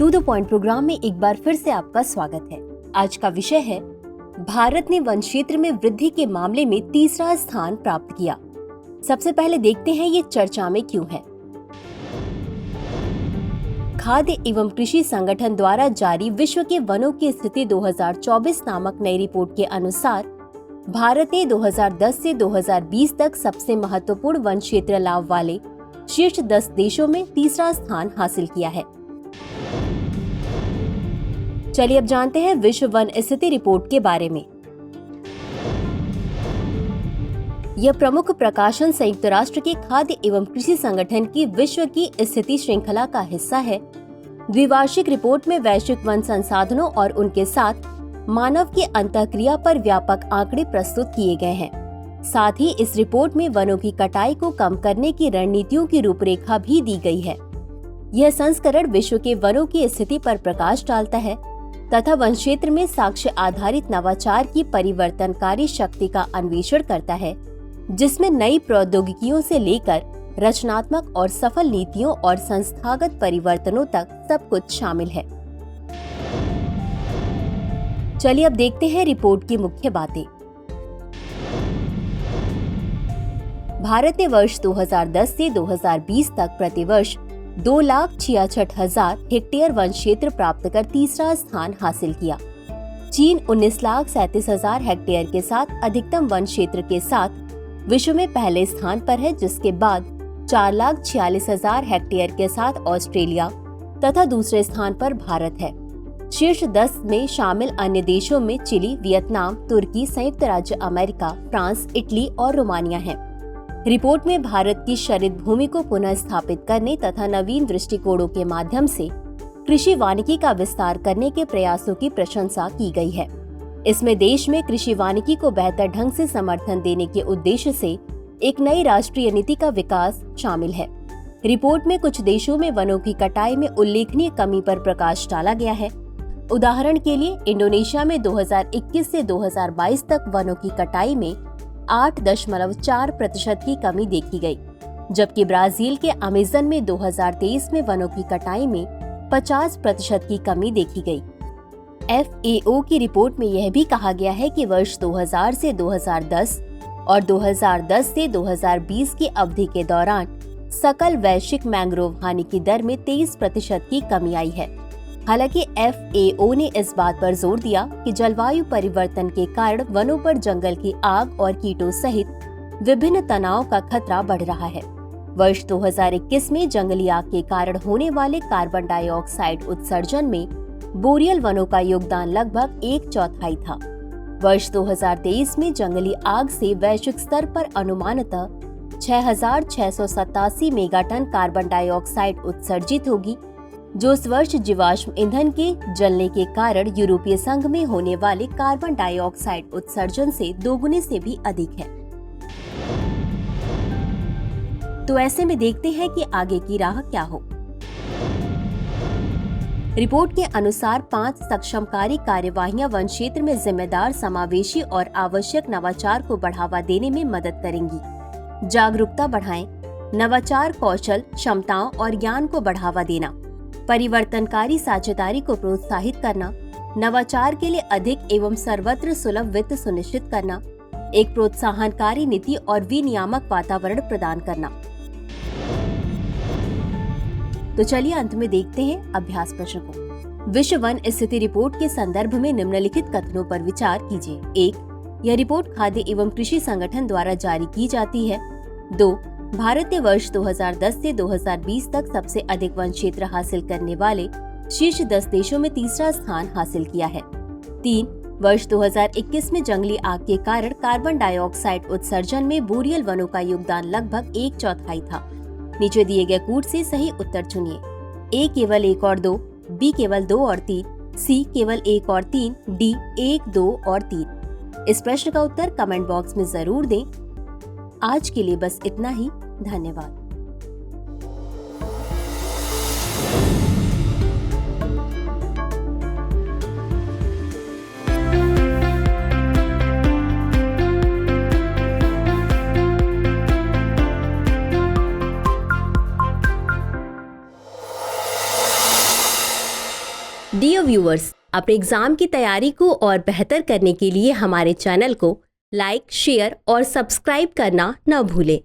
To the point programme में एक बार फिर से आपका स्वागत है। आज का विषय है भारत ने वन क्षेत्र में वृद्धि के मामले में तीसरा स्थान प्राप्त किया। सबसे पहले देखते हैं ये चर्चा में क्यों है। खाद्य एवं कृषि संगठन द्वारा जारी विश्व के वनों की स्थिति 2024 नामक नई रिपोर्ट के अनुसार भारत ने 2010 से 2020 तक सबसे महत्वपूर्ण वन क्षेत्र लाभ वाले शीर्ष 10 देशों में तीसरा स्थान हासिल किया है। चलिए अब जानते हैं विश्व वन स्थिति रिपोर्ट के बारे में। यह प्रमुख प्रकाशन संयुक्त राष्ट्र के खाद्य एवं कृषि संगठन की विश्व की स्थिति श्रृंखला का हिस्सा है। द्विवार्षिक रिपोर्ट में वैश्विक वन संसाधनों और उनके साथ मानव की अंतःक्रिया पर व्यापक आंकड़े प्रस्तुत किए गए हैं। साथ ही इस रिपोर्ट में वनों की कटाई को कम करने की रणनीतियों की रूपरेखा भी दी गई है। यह संस्करण विश्व के वनों की स्थिति पर प्रकाश डालता है तथा वन क्षेत्र में साक्ष्य आधारित नवाचार की परिवर्तनकारी शक्ति का अन्वेषण करता है, जिसमें नई प्रौद्योगिकियों से लेकर रचनात्मक और सफल नीतियों और संस्थागत परिवर्तनों तक सब कुछ शामिल है। चलिए अब देखते हैं रिपोर्ट की मुख्य बातें। भारत ने वर्ष 2010 से 2020 तक प्रतिवर्ष 2,66,000 हेक्टेयर वन क्षेत्र प्राप्त कर तीसरा स्थान हासिल किया। चीन 19,37,000 हेक्टेयर के साथ अधिकतम वन क्षेत्र के साथ विश्व में पहले स्थान पर है, जिसके बाद 4,46,000 हेक्टेयर के साथ ऑस्ट्रेलिया तथा दूसरे स्थान पर भारत है। शीर्ष 10 में शामिल अन्य देशों में चिली, वियतनाम, तुर्की, संयुक्त राज्य अमेरिका, फ्रांस, इटली और रोमानिया है। रिपोर्ट में भारत की शरद भूमि को पुनः स्थापित करने तथा नवीन दृष्टिकोणों के माध्यम से कृषि वानिकी का विस्तार करने के प्रयासों की प्रशंसा की गई है। इसमें देश में कृषि वानिकी को बेहतर ढंग से समर्थन देने के उद्देश्य से एक नई राष्ट्रीय नीति का विकास शामिल है। रिपोर्ट में कुछ देशों में वनों की कटाई में उल्लेखनीय कमी पर प्रकाश डाला गया है। उदाहरण के लिए इंडोनेशिया में 2021 से 2022 तक वनों की कटाई में 8.4% की कमी देखी गई, जबकि ब्राजील के अमेज़न में 2023 में वनों की कटाई में 50% की कमी देखी गई। FAO की रिपोर्ट में यह भी कहा गया है कि वर्ष 2000 से 2010 और 2010 से 2020 की अवधि के दौरान सकल वैश्विक मैंग्रोव हानि की दर में 23% की कमी आई है। हालांकि FAO ने इस बात पर जोर दिया कि जलवायु परिवर्तन के कारण वनों पर जंगल की आग और कीटों सहित विभिन्न तनाव का खतरा बढ़ रहा है। वर्ष 2021 में जंगली आग के कारण होने वाले कार्बन डाइऑक्साइड उत्सर्जन में बोरियल वनों का योगदान लगभग 1/4 था। वर्ष 2023 में जंगली आग से वैश्विक स्तर पर अनुमानतः 6,687 मेगाटन कार्बन डाइऑक्साइड उत्सर्जित होगी, जो इस वर्ष जीवाश्म ईंधन के जलने के कारण यूरोपीय संघ में होने वाले कार्बन डाइऑक्साइड उत्सर्जन से दोगुने से भी अधिक है। तो ऐसे में देखते हैं कि आगे की राह क्या हो। रिपोर्ट के अनुसार 5 सक्षमकारी कार्यवाहियां वन क्षेत्र में जिम्मेदार, समावेशी और आवश्यक नवाचार को बढ़ावा देने में मदद करेंगी। जागरूकता बढ़ाएं, नवाचार कौशल, क्षमताओं और ज्ञान को बढ़ावा देना, परिवर्तनकारी साझेदारी को प्रोत्साहित करना, नवाचार के लिए अधिक एवं सर्वत्र सुलभ वित्त सुनिश्चित करना, एक प्रोत्साहनकारी नीति और विनियामक वातावरण प्रदान करना। तो चलिए अंत में देखते हैं अभ्यास प्रश्न को। विश्व वन स्थिति रिपोर्ट के संदर्भ में निम्नलिखित कथनों पर विचार कीजिए। 1. यह रिपोर्ट खाद्य एवं कृषि संगठन द्वारा जारी की जाती है। 2. भारत ने वर्ष 2010 से 2020 तक सबसे अधिक वन क्षेत्र हासिल करने वाले शीर्ष 10 देशों में तीसरा स्थान हासिल किया है। 3. वर्ष 2021 में जंगली आग के कारण कार्बन डाइऑक्साइड उत्सर्जन में बोरियल वनों का योगदान लगभग 1/4 था। नीचे दिए गए कूट से सही उत्तर चुनिए। A केवल 1 और 2, B केवल 2 और 3, C केवल 1 और 3, D 1, 2 और 3। इस प्रश्न का उत्तर कमेंट बॉक्स में जरूर दें। आज के लिए बस इतना ही। धन्यवाद। डियर व्यूअर्स, अपने एग्जाम की तैयारी को और बेहतर करने के लिए हमारे चैनल को लाइक, शेयर और सब्सक्राइब करना न भूलें।